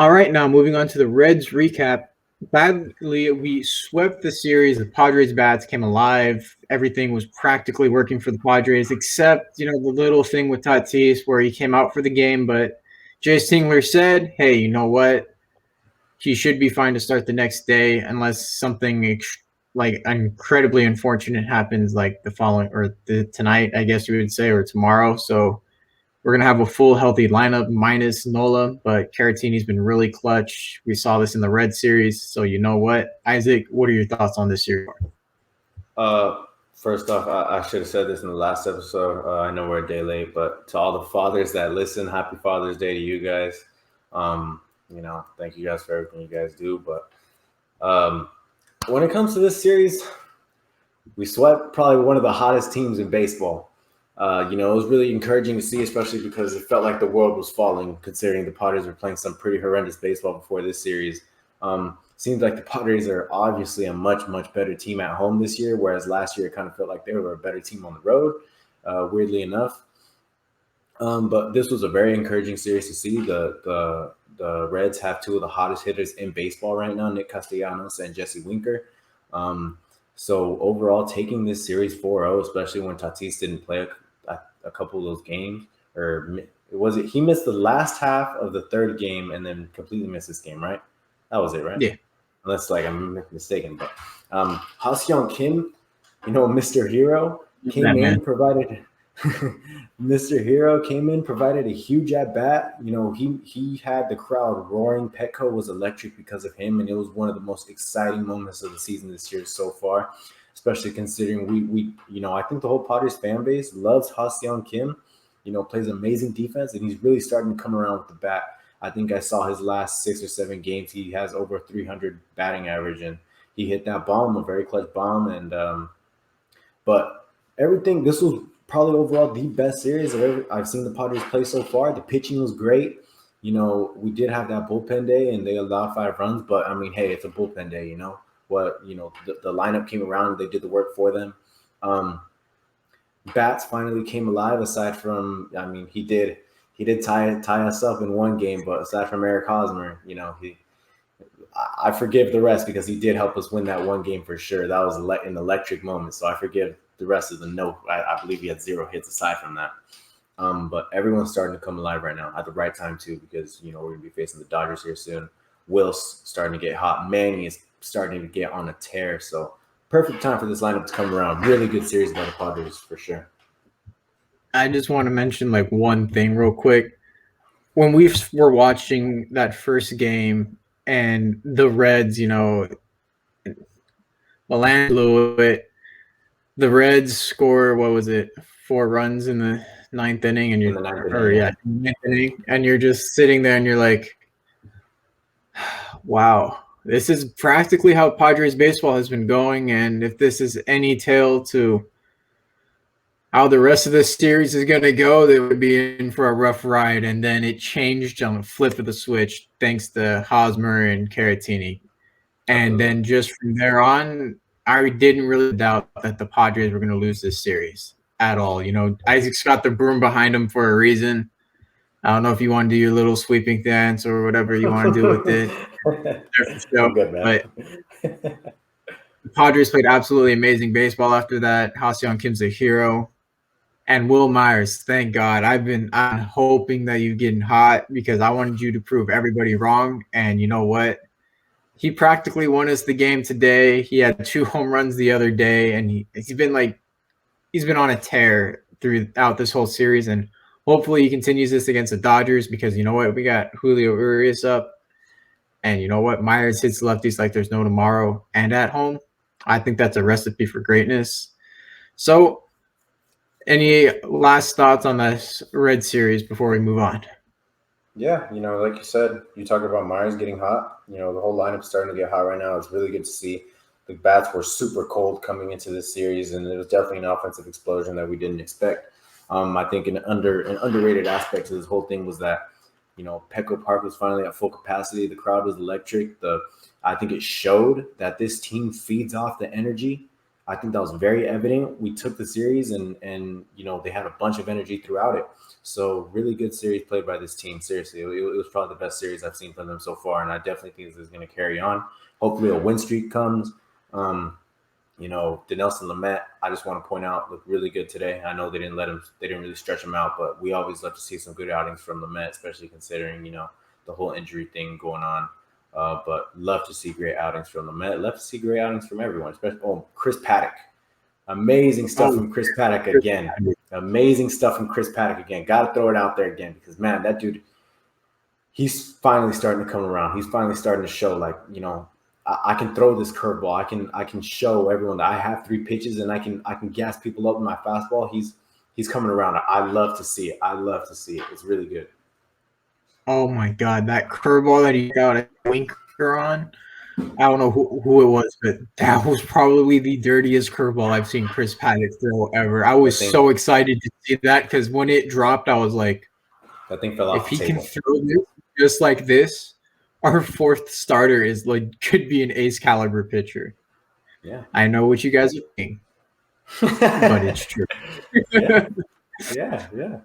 All right, now moving on to the Reds recap. Badly, we swept the series. The Padres bats came alive. Everything was practically working for the Padres, except the little thing with Tatis where he came out for the game. But Jay Singler said, "Hey, you know what? He should be fine to start the next day, unless something like incredibly unfortunate happens, like the following or tonight, I guess you would say, or tomorrow." So we're going to have a full healthy lineup minus Nola, but Caratini's been really clutch. We saw this in the Red Series. So you know what? Isaac, what are your thoughts on this series? First off, I should have said this in the last episode. I know we're a day late, but to all the fathers that listen, happy Father's Day to you guys. Thank you guys for everything you guys do. But when it comes to this series, we swept probably one of the hottest teams in baseball. It was really encouraging to see, especially because it felt like the world was falling, considering the Padres were playing some pretty horrendous baseball before this series. Seems like the Padres are obviously a much, much better team at home this year, whereas last year it kind of felt like they were a better team on the road, weirdly enough. But this was a very encouraging series to see. The Reds have two of the hottest hitters in baseball right now, Nick Castellanos and Jesse Winker. So overall, taking this series 4-0, especially when Tatis didn't play a couple of those games, he missed the last half of the third game and then completely missed this game, right? That was it, right? Yeah. Unless I'm mistaken. But Ha-seong Kim, Mr. Hero came in, provided Mr. Hero came in, provided a huge at bat. He had the crowd roaring. Petco was electric because of him, and it was one of the most exciting moments of the season this year so far, especially considering we I think the whole Padres fan base loves Ha-seong Kim. Plays amazing defense, and he's really starting to come around with the bat. I think I saw his last 6 or 7 games. He has over 300 batting average, and he hit that bomb, a very clutch bomb. And but everything, this was probably overall the best series I've seen the Padres play so far. The pitching was great. We did have that bullpen day, and they allowed 5 runs. But I mean, hey, it's a bullpen day. The lineup came around, they did the work for them. Bats finally came alive. Aside from, he did tie us up in one game, but aside from Eric Hosmer, I forgive the rest because he did help us win that one game for sure. That was an electric moment, so I forgive the rest of the no. I believe he had 0 hits aside from that. But everyone's starting to come alive right now at the right time too, because we're going to be facing the Dodgers here soon. Will's starting to get hot. Manny is starting to get on a tear. So perfect time for this lineup to come around. Really good series by the Padres for sure. I just want to mention one thing real quick. When we were watching that first game and the Reds, Milan blew it. The Reds score, what was it, 4 runs in the 9th inning, and ninth inning, and you're just sitting there and you're like, wow, this is practically how Padres baseball has been going, and if this is any tale to how the rest of this series is going to go, they would be in for a rough ride. And then it changed on the flip of the switch thanks to Hosmer and Caratini. And then just from there on, I didn't really doubt that the Padres were going to lose this series at all. Isaac's got the broom behind him for a reason. I don't know if you want to do your little sweeping dance or whatever you want to do with it. Good, man. But the Padres played absolutely amazing baseball after that. Ha-seong Kim's a hero. And Will Myers, thank God. I'm hoping that you getting hot because I wanted you to prove everybody wrong. And you know what? He practically won us the game today. He had 2 home runs the other day, and he's been on a tear throughout this whole series. And hopefully he continues this against the Dodgers because you know what? We got Julio Urias up. And you know what? Myers hits lefties like there's no tomorrow. And at home, I think that's a recipe for greatness. So any last thoughts on this Red Series before we move on? Yeah, like you said, you talked about Myers getting hot. The whole lineup's starting to get hot right now. It's really good to see. The bats were super cold coming into this series, and it was definitely an offensive explosion that we didn't expect. I think an underrated aspect to this whole thing was that, Petco Park was finally at full capacity. The crowd was electric. I think it showed that this team feeds off the energy. I think that was very evident. We took the series and they had a bunch of energy throughout it. So really good series played by this team. Seriously, it was probably the best series I've seen from them so far, and I definitely think this is going to carry on. Hopefully, a win streak comes. Dinelson Lamet, I just want to point out, looked really good today. I know they didn't really stretch him out, but we always love to see some good outings from Lamet, especially considering the whole injury thing going on. But love to see great outings from Lamet. Love to see great outings from everyone, especially Chris Paddock. Amazing stuff from Chris Paddock again. Amazing stuff from Chris Paddock again. Got to throw it out there again because, man, that dude, he's finally starting to come around. He's finally starting to show, like, I can throw this curveball. I can show everyone that I have 3 pitches and I can gas people up with my fastball. He's coming around. I love to see it. It's really good. Oh my God, that curveball that he got a winker on. I don't know who it was, but that was probably the dirtiest curveball I've seen Chris Paddock throw ever. I was so excited to see that because when it dropped, I was like, that thing fell off if he can throw this just like this, our 4th starter could be an ace caliber pitcher. Yeah, I know what you guys are thinking, but it's true. yeah.